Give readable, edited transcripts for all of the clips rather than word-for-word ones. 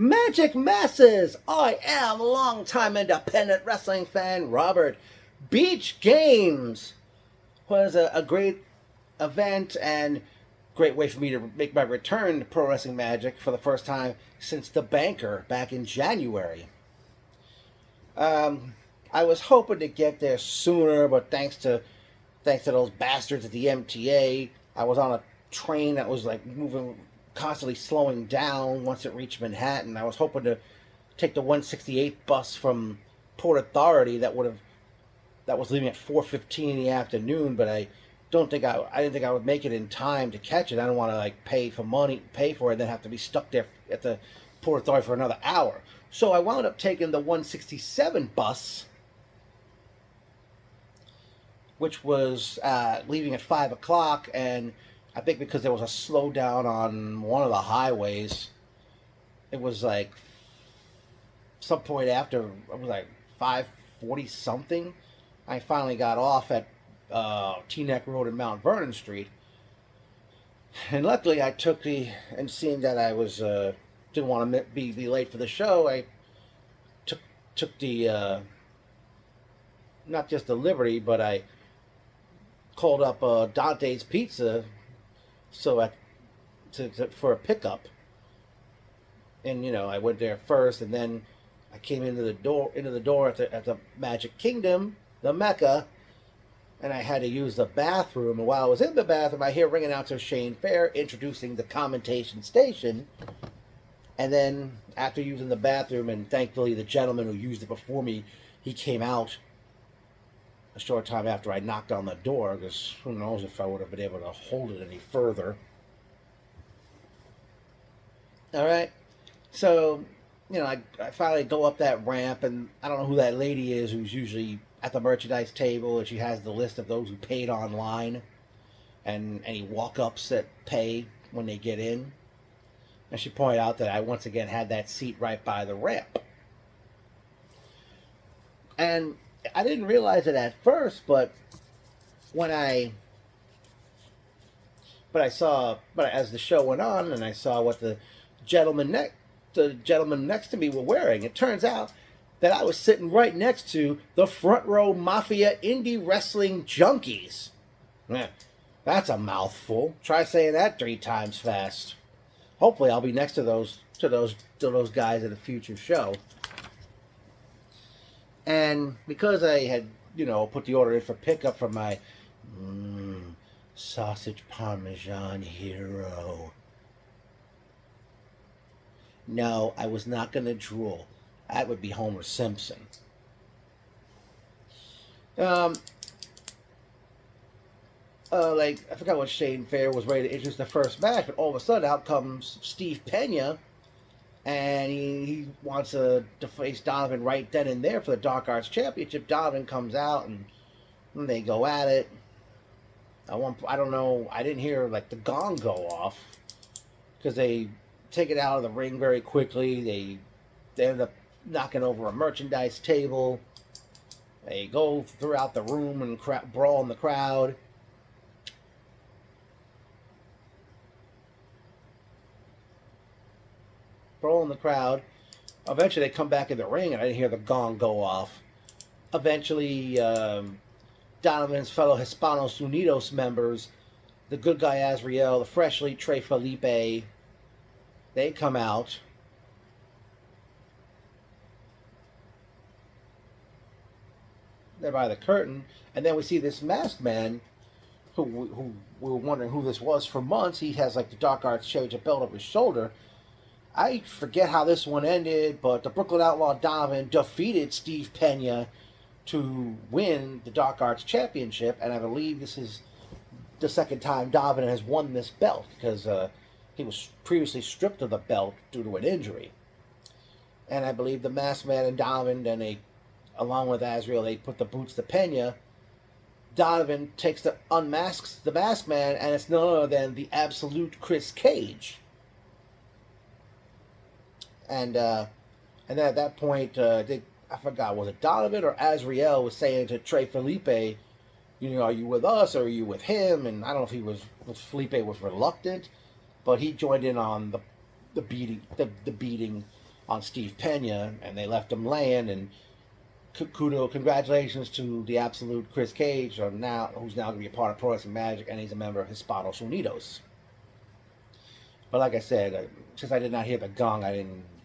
Magic Masses! I am longtime independent wrestling fan Robert. Beach Games was a great event and great way for me to make my return to Pro Wrestling Magic for the first time since The Banker back in January. I was hoping to get there sooner, but thanks to those bastards at the MTA, I was on a train that was like moving, constantly slowing down once it reached Manhattan. I was hoping to take the 168 bus from Port Authority that was leaving at 4:15 in the afternoon, but I didn't think I would make it in time to catch it. I don't want to like pay for it, and then have to be stuck there at the Port Authority for another hour. So I wound up taking the 167 bus, which was leaving at 5 o'clock, and I think because there was a slowdown on one of the highways, it was like some point after, it was like 5:40 something, I finally got off at Teaneck Road and Mount Vernon Street. And luckily I and seeing that I was, didn't want to be late for the show, I took the, not just the Liberty, but I called up Dante's Pizza for a pickup. And I went there first, and then I came into the door at the Magic Kingdom, the Mecca, and I had to use the bathroom. And while I was in the bathroom, I hear ring announcer Shane Fair introducing the commentation station. And then after using the bathroom, and thankfully the gentleman who used it before me, he came out a short time after I knocked on the door, because who knows if I would have been able to hold it any further. All right, so I finally go up that ramp, and I don't know who that lady is who's usually at the merchandise table, and she has the list of those who paid online, and any walk-ups that pay when they get in. And she pointed out that I once again had that seat right by the ramp. And I didn't realize it at first, but as the show went on, and I saw what the gentleman next to me were wearing, it turns out that I was sitting right next to the front row mafia indie wrestling junkies. Yeah, that's a mouthful. Try saying that 3 times fast. Hopefully, I'll be next to those guys at a future show. And because I had, put the order in for pickup from my sausage parmesan hero. No, I was not going to drool. That would be Homer Simpson. I forgot what Shane Fair was ready to introduce the first match, but all of a sudden out comes Steve Pena, and he wants to face Donovan right then and there for the Dark Arts Championship. Donovan comes out, and they go at it. I don't know, I didn't hear the gong go off, because they take it out of the ring very quickly. They end up knocking over a merchandise table. They go throughout the room and brawl in the crowd. Eventually they come back in the ring, and I didn't hear the gong go off. Eventually, Donovan's fellow Hispanos Unidos members, the good guy Azriel, the freshly Trey Felipe, they come out. They're by the curtain, and then we see this masked man, who we were wondering who this was for months. He has the Dark Arts Championship belt over his shoulder. I forget how this one ended, but the Brooklyn Outlaw Donovan defeated Steve Pena to win the Dark Arts Championship, and I believe this is the second time Donovan has won this belt, because he was previously stripped of the belt due to an injury. And I believe the Masked Man and Donovan, along with Azriel, they put the boots to Pena. Donovan unmasks the Masked Man, and it's none other than the absolute Chris Cage. And then at that point, I forgot, was it Donovan or Azriel was saying to Trey Felipe, are you with us or are you with him? And I don't know if Felipe was reluctant, but he joined in on the beating on Steve Pena, and they left him laying. And congratulations to the absolute Chris Cage, who's now going to be a part of Pro Wrestling Magic, and he's a member of Hispanos Unidos. But like I said, since I did not hear the gong,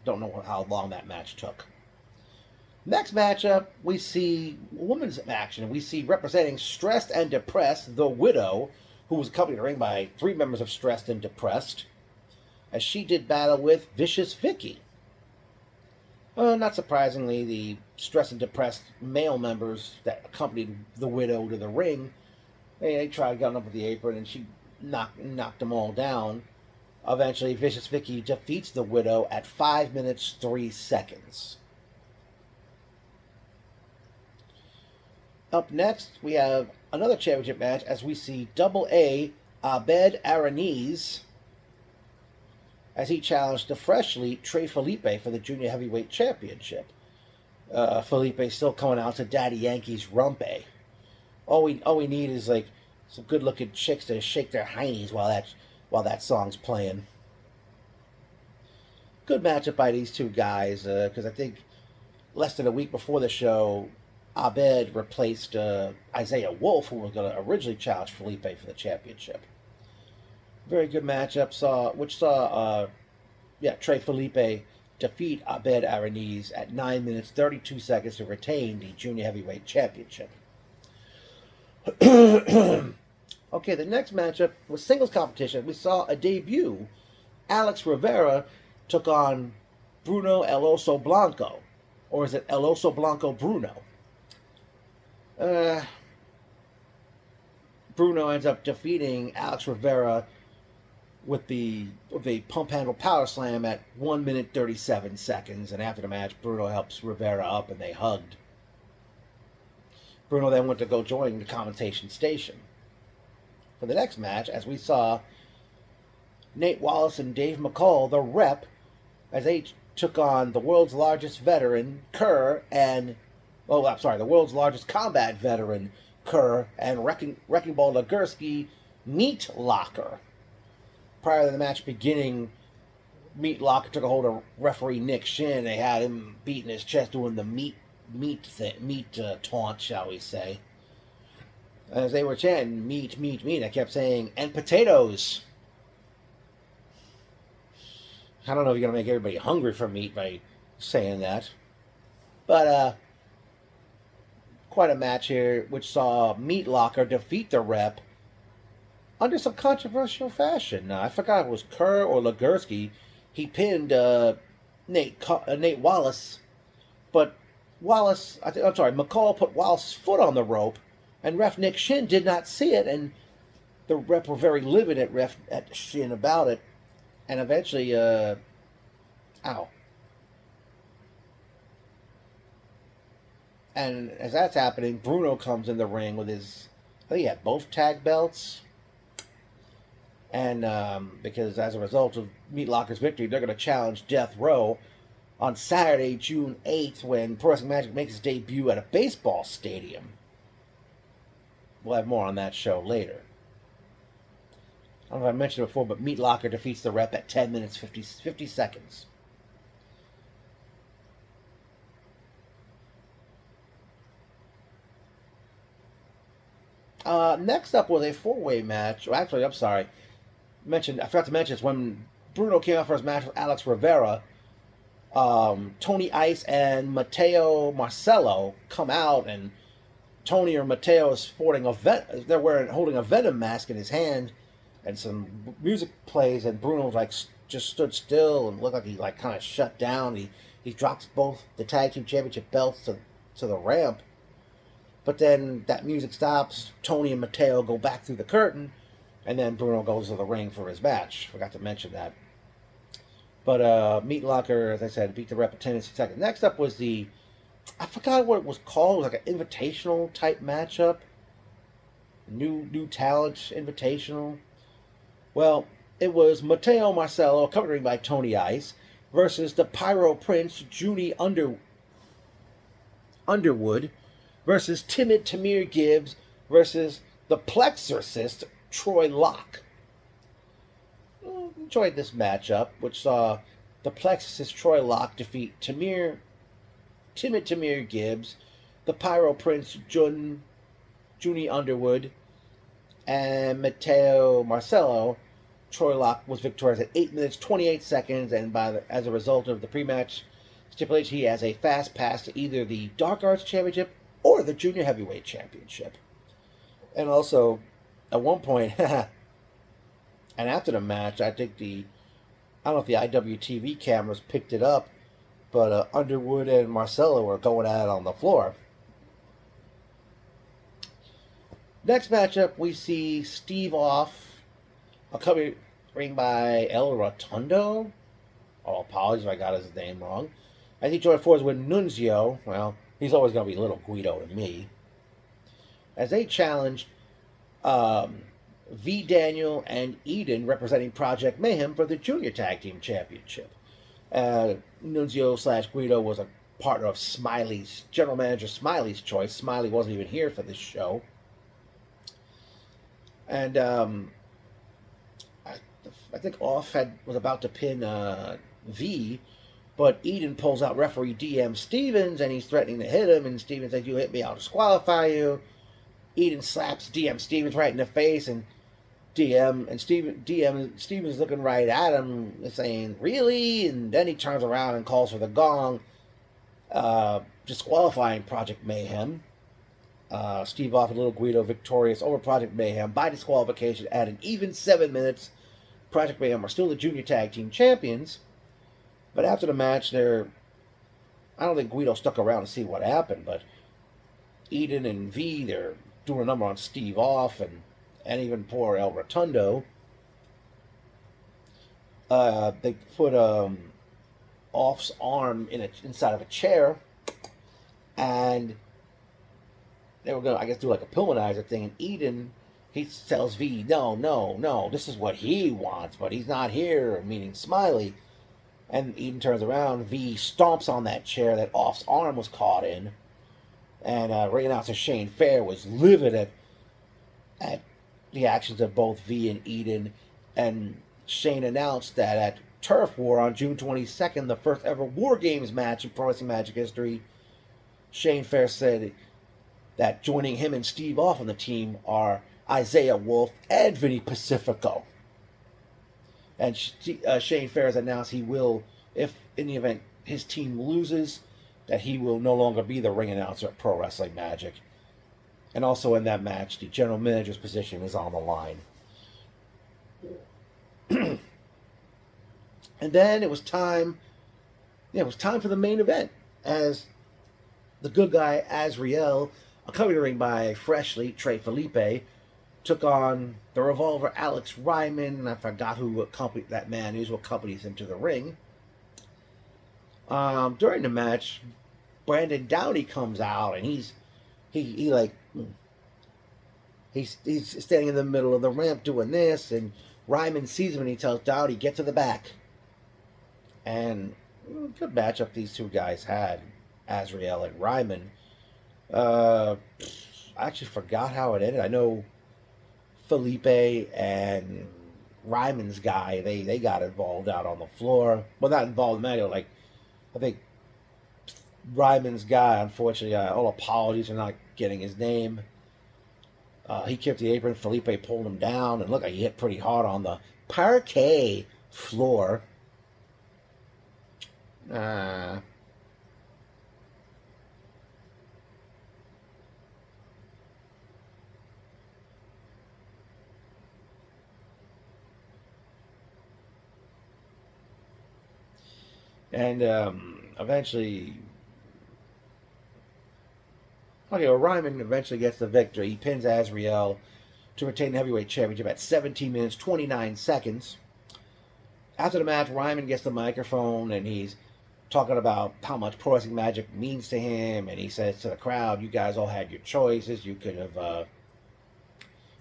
don't know how long that match took. Next matchup, we see women's action. We see representing Stressed and Depressed, the Widow, who was accompanied in the ring by 3 members of Stressed and Depressed, as she did battle with Vicious Vicky. Not surprisingly, the Stressed and Depressed male members that accompanied the Widow to the ring, they tried getting up with the apron, and she knocked them all down. Eventually, Vicious Vicky defeats the Widow at 5 minutes 3 seconds. Up next, we have another championship match as we see Double A Abed Aranese as he challenged the freshly Trey Felipe for the Junior Heavyweight Championship. Felipe still coming out to Daddy Yankee's Rumpe. All we need is like some good-looking chicks to shake their heinies while that song's playing. Good matchup by these two guys, because I think less than a week before the show, Abed replaced Isaiah Wolf, who was going to originally challenge Felipe for the championship. Very good matchup, which saw Trey Felipe defeat Abed Aranese at 9 minutes 32 seconds to retain the Junior Heavyweight Championship. Okay, the next matchup was singles competition. We saw a debut. Alex Rivera took on Bruno El Oso Blanco. Or is it El Oso Blanco Bruno? Bruno ends up defeating Alex Rivera with a pump handle power slam at 1 minute 37 seconds. And after the match, Bruno helps Rivera up and they hugged. Bruno then went to go join the commentation station. For the next match, as we saw Nate Wallace and Dave McCall, the Rep, as they took on the world's largest veteran, Kerr, and the world's largest combat veteran, Kerr, and Wrecking Ball Legursky, Meat Locker. Prior to the match beginning, Meat Locker took a hold of referee Nick Shin. They had him beating his chest, doing the meat taunt, shall we say. As they were chanting, meat, meat, meat, I kept saying, and potatoes. I don't know if you're going to make everybody hungry for meat by saying that. But, quite a match here, which saw Meat Locker defeat the Rep under some controversial fashion. I forgot if it was Kerr or Legursky. He pinned Nate Wallace, but McCall put Wallace's foot on the rope, and ref Nick Shin did not see it, and the Rep were very livid at Shin about it, and eventually, And as that's happening, Bruno comes in the ring with I think he had both tag belts. And because as a result of Meat Locker's victory, they're going to challenge Death Row on Saturday, June 8th, when Pro Wrestling Magic makes its debut at a baseball stadium. We'll have more on that show later. I don't know if I mentioned it before, but Meat Locker defeats the Rep at 10 minutes 50 seconds. Next up was a 4-way match. Well, actually, I'm sorry. I forgot to mention it's when Bruno came out for his match with Alex Rivera. Tony Ice and Mateo Marcelo come out, and Tony or Mateo is sporting holding a Venom mask in his hand, and some music plays, and Bruno just stood still and looked like he kind of shut down. He drops both the tag team championship belts to the ramp, but then that music stops. Tony and Mateo go back through the curtain, and then Bruno goes to the ring for his match. Forgot to mention that. But Meat Locker, as I said, beat the Rep at 10 minutes a second. Next up was I forgot what it was called. It was like an invitational type matchup. New talent invitational. Well, it was Mateo Marcelo, accompanied by Tony Ice, versus the Pyro Prince, Junie Underwood, versus Timid Tamir Gibbs, versus the Plexorcist, Troy Locke. Enjoyed this matchup, which saw the Plexus's Troy Lock defeat timid Tamir Gibbs, the Pyro Prince Junie Underwood, and Matteo Marcello. Troy Lock was victorious at 8 minutes 28 seconds, and as a result of the pre-match stipulation, he has a fast pass to either the Dark Arts Championship or the Junior Heavyweight Championship. And also, at one point, and after the match, I think I don't know if the IWTV cameras picked it up, but Underwood and Marcelo were going at it on the floor. Next matchup, we see Steve Off, accompanied by El Rotundo. Oh, apologies if I got his name wrong. As he joined forces with Nunzio. Well, he's always going to be Little Guido to me. As they challenged V. Daniel and Eden, representing Project Mayhem, for the Junior Tag Team Championship. Nunzio / Guido was a partner of General Manager Smiley's choice. Smiley wasn't even here for this show. And I think Off was about to pin V, but Eden pulls out referee DM Stevens, and he's threatening to hit him, and Stevens says, "You hit me, I'll disqualify you." Eden slaps DM Stevens right in the face, and Stevens is looking right at him, saying, "Really?" And then he turns around and calls for the gong, disqualifying Project Mayhem. Steve Off and Little Guido victorious over Project Mayhem by disqualification at an even 7 minutes. Project Mayhem are still the Junior Tag Team Champions, but after the match, I don't think Guido stuck around to see what happened, but Eden and V, they're doing a number on Steve Off and even poor El Rotundo. They put Off's arm inside of a chair, and they were going to, I guess, do like a Pillmanizer thing, and Eden, he tells V, no, this is what he wants, but he's not here, meaning Smiley. And Eden turns around, V stomps on that chair that Off's arm was caught in, and ring announcer Shane Fair was livid at the actions of both V and Eden, and Shane announced that at Turf War on June 22nd, the first ever War Games match in Pro Wrestling Magic history, Shane Fair said that joining him and Steve Off on the team are Isaiah Wolf and Vinny Pacifico. And Shane Fair has announced he will, if in the event his team loses, that he will no longer be the ring announcer at Pro Wrestling Magic. And also in that match, the general manager's position is on the line. And then it was time for the main event, as the good guy Azriel, accompanied by freshly Trey Felipe, took on the Revolver Alex Ryman, and I forgot who accompanies him to the ring. During the match, Brandon Downey comes out, and he's standing in the middle of the ramp doing this, and Ryman sees him and he tells Downey, "Get to the back." And good matchup these two guys had, Azriel and Ryman. I actually forgot how it ended. I know Felipe and Ryman's guy, they got involved out on the floor. Well, not involved in that, like, I think Ryman's guy, unfortunately, all apologies for not getting his name. He kicked the apron, Felipe pulled him down, and look, he hit pretty hard on the parquet floor. And eventually, Ryman eventually gets the victory. He pins Azriel to retain the heavyweight championship at 17 minutes, 29 seconds. After the match, Ryman gets the microphone and he's talking about how much Pro Wrestling Magic means to him. And he says to the crowd, "You guys all had your choices. You could have,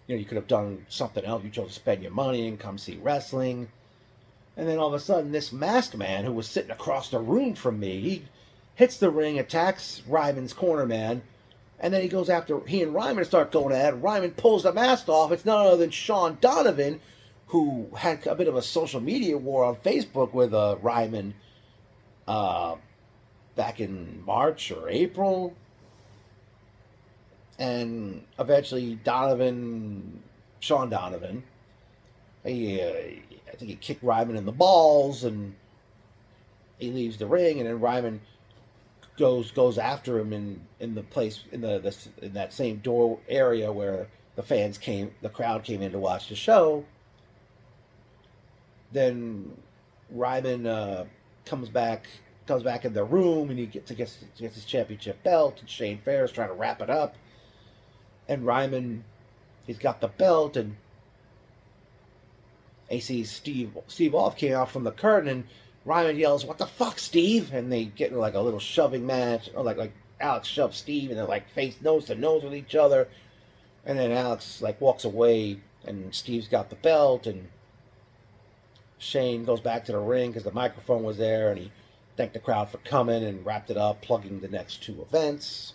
you could have done something else. You chose to spend your money and come see wrestling." And then all of a sudden, this masked man who was sitting across the room from me, he hits the ring, attacks Ryman's corner man, and then he and Ryman start going at it. Ryman pulls the mask off. It's none other than Sean Donovan, who had a bit of a social media war on Facebook with Ryman uh, back in March or April. And eventually Sean Donovan, I think he kicked Ryman in the balls, and he leaves the ring, and then Ryman goes after him in the place in in that same door area where the crowd came in to watch the show. Then Ryman comes back in the room, and he gets his championship belt, and Shane Fair's trying to wrap it up, and Ryman, he's got the belt, and he sees Steve Off came out from the curtain, and Ryman yells, "What the fuck, Steve?" And they get into like a little shoving match, or like Alex shoves Steve, and they're like face nose to nose with each other. And then Alex like walks away, and Steve's got the belt, and Shane goes back to the ring because the microphone was there, and he thanked the crowd for coming and wrapped it up, plugging the next two events.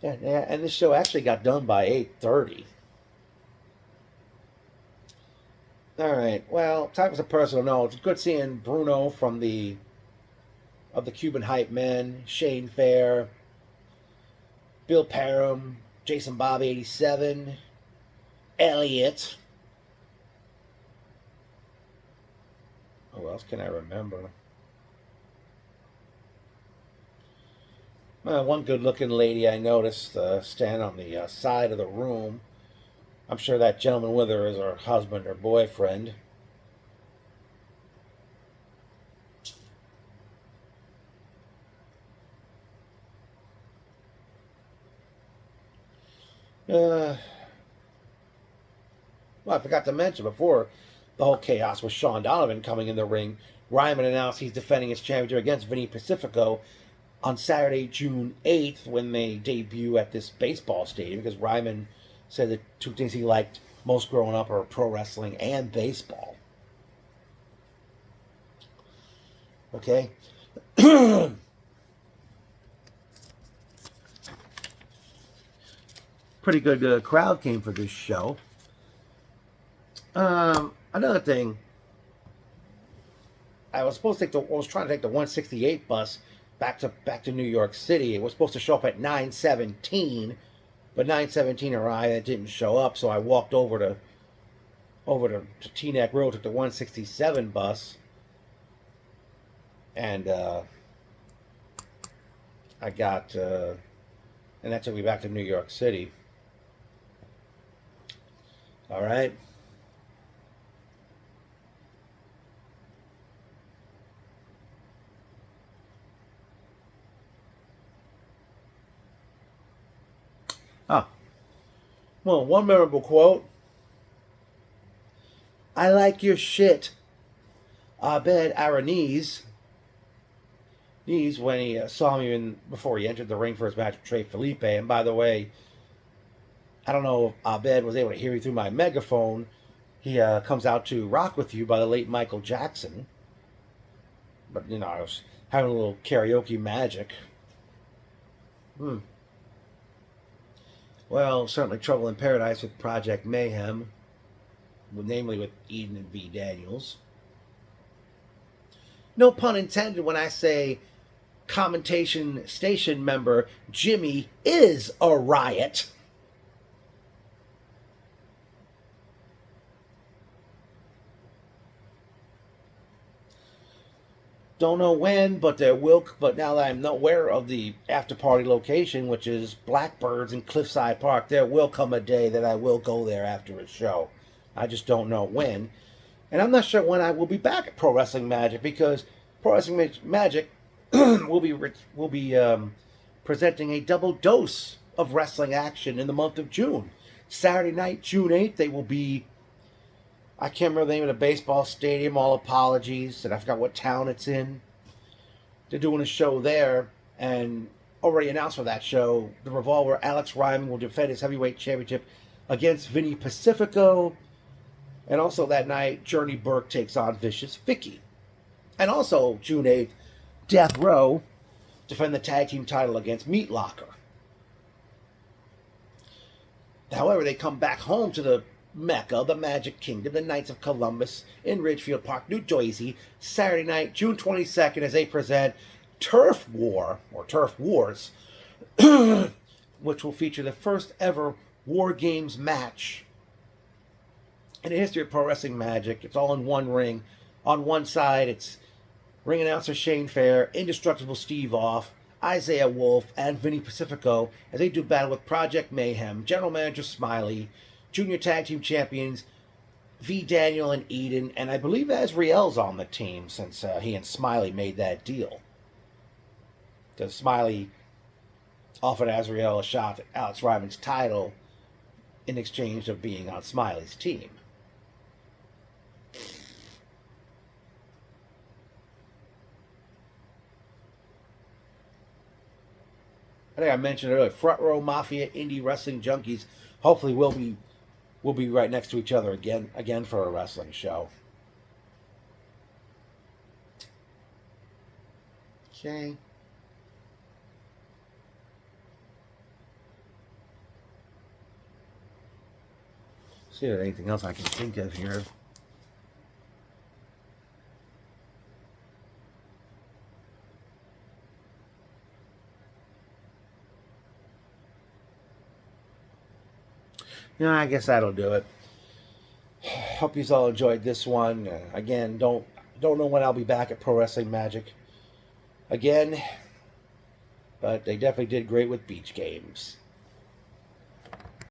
Yeah, and this show actually got done by 8:30. All right. Well, time for some personal notes. It's good seeing Bruno of the Cuban Hype Men, Shane Fair, Bill Parham, Jason Bob 87, Elliot. Who else can I remember? One good-looking lady I noticed standing on the side of the room. I'm sure that gentleman with her is her husband or boyfriend. Well, I forgot to mention before the whole chaos with Sean Donovan coming in the ring, Ryman announced he's defending his championship against Vinny Pacifico on Saturday, June 8th, when they debut at this baseball stadium, because Ryman said the two things he liked most growing up are pro wrestling and baseball. Okay? Pretty good crowd came for this show. Another thing, I was trying to take the 168 bus back to New York City. It was supposed to show up at 9:17, but 9:17 arrived and it didn't show up, so I walked over to Teaneck Road, took the 167 bus, and I got and that took me back to New York City. All right. Well, one memorable quote. "I like your shit, Abed Aranese." When he saw me before he entered the ring for his match with Trey Felipe. And by the way, I don't know if Abed was able to hear me through my megaphone. He comes out to Rock With You by the late Michael Jackson. But, I was having a little karaoke magic. Well, certainly Trouble in Paradise with Project Mayhem, namely with Eden and V. Daniels. No pun intended when I say commentation station member Jimmy is a riot. Don't know when, but now that I'm aware of the after party location, which is Blackbirds in Cliffside Park, there will come a day that I will go there after a show. I just don't know when. And I'm not sure when I will be back at Pro Wrestling Magic, because Pro Wrestling Magic will be presenting a double dose of wrestling action in the month of June. Saturday night, June 8th, they will be, I can't remember the name of the baseball stadium, all apologies, and I forgot what town it's in. They're doing a show there, and already announced for that show, the Revolver Alex Ryman will defend his heavyweight championship against Vinny Pacifico. And also that night, Journey Burke takes on Vicious Vicky. And also, June 8th, Death Row defend the tag team title against Meat Locker. However, they come back home to the Mecca, the Magic Kingdom, the Knights of Columbus in Ridgefield Park, New Jersey, Saturday night, June 22nd, as they present Turf War, or Turf Wars, which will feature the first ever War Games match in the history of Pro Wrestling Magic. It's all in one ring. On one side, it's ring announcer Shane Fair, Indestructible Steve Off, Isaiah Wolf, and Vinny Pacifico as they do battle with Project Mayhem, General Manager Smiley, Junior Tag Team Champions V. Daniel and Eden, and I believe Azrael's on the team since he and Smiley made that deal. Because Smiley offered Azrael a shot at Alex Ryman's title in exchange of being on Smiley's team. I think I mentioned earlier, Front Row Mafia, Indie Wrestling Junkies. Hopefully we'll be right next to each other again for a wrestling show. Okay. See if there's anything else I can think of here. Yeah, I guess that'll do it. Hope you all enjoyed this one. Again, don't know when I'll be back at Pro Wrestling Magic again, but they definitely did great with beach games.